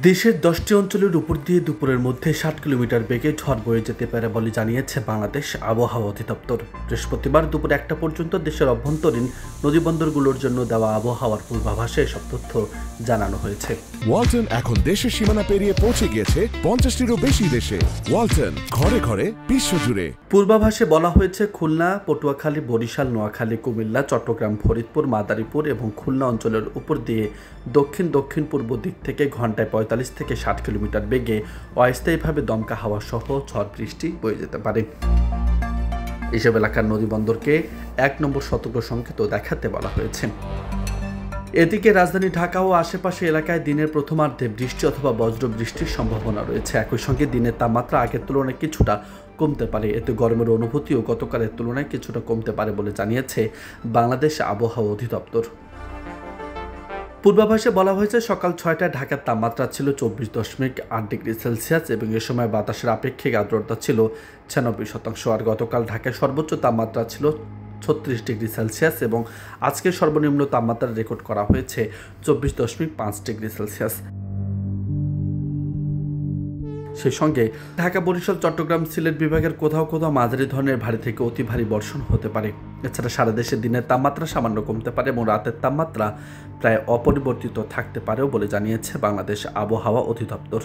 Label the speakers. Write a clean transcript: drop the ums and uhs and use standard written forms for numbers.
Speaker 1: দেশের 10টি অঞ্চলের উপর দিয়ে দুপুরের মধ্যে 60 কিলোমিটার বেগে ঝড় বয়ে যেতে পারে বলে জানিয়েছে বাংলাদেশ আবহাওয়া অধিদপ্তর। বৃহস্পতিবার দুপুর 1টা পর্যন্ত দেশের অভ্যন্তরীণ নদীবন্দরগুলোর জন্য দেওয়া আবহাওয়ার পূর্বাভাসে এসব তথ্য জানানো হয়েছে।
Speaker 2: ওয়ালটন এখন দেশের সীমানা পেরিয়ে পৌঁছে গিয়েছে 50টিরও বেশি দেশে। ওয়ালটন, ঘরে ঘরে বিশ্বজুড়ে।
Speaker 1: পূর্বাভাসে বলা হয়েছে খুলনা, পটুয়াখালী, বরিশাল, নোয়াখালী, কুমিল্লা, চট্টগ্রাম, ফরিদপুর, মাদারীপুর এবং খুলনা অঞ্চলের উপর দিয়ে দক্ষিণ পূর্ব দিক থেকে ঘন্টায় 45 থেকে 60 কিলোমিটার বেগে অস্থায়ীভাবে দমকা হাওয়া সহ ঝড় বৃষ্টি বয়ে যেতে পারে। এসব এলাকার নদীবন্দরকে 1 নম্বর সতর্ক সংকেত দেখাতে বলা হয়েছে। এদিকে রাজধানী ঢাকা ও আশেপাশে এলাকায় দিনের প্রথমার্ধে বৃষ্টি অথবা বজ্র বৃষ্টির সম্ভাবনা রয়েছে। একই সঙ্গে দিনের তাপমাত্রা আগের তুলনায় কিছুটা কমতে পারে। এতে গরমের অনুভূতিও গতকালের তুলনায় কিছুটা কমতে পারে বলে জানিয়েছে বাংলাদেশ আবহাওয়া অধিদপ্তর। পূর্বাভাসে বলা হয়েছে সকাল 6টায় ঢাকার তাপমাত্রা ছিল 24.8 ডিগ্রি সেলসিয়াস এবং এ সময় বাতাসের আপেক্ষিক আর্দ্রতা ছিল 96%। আর গতকাল ঢাকায় সর্বোচ্চ তাপমাত্রা ছিল 36 ডিগ্রি সেলসিয়াস এবং আজকের সর্বনিম্ন তাপমাত্রা রেকর্ড করা হয়েছে 24.5 ডিগ্রি সেলসিয়াস। সেই সঙ্গে ঢাকা, বরিশাল, চট্টগ্রাম, সিলেট বিভাগের কোথাও কোথাও মাঝারি ধরনের ভারী থেকে অতি ভারী বর্ষণ হতে পারে। এছাড়া সারা দেশে দিনের তাপমাত্রা সামান্য কমতে পারে এবং রাতের তাপমাত্রা প্রায় অপরিবর্তিত থাকতে পারেও বলে জানিয়েছে বাংলাদেশ আবহাওয়া অধিদপ্তর।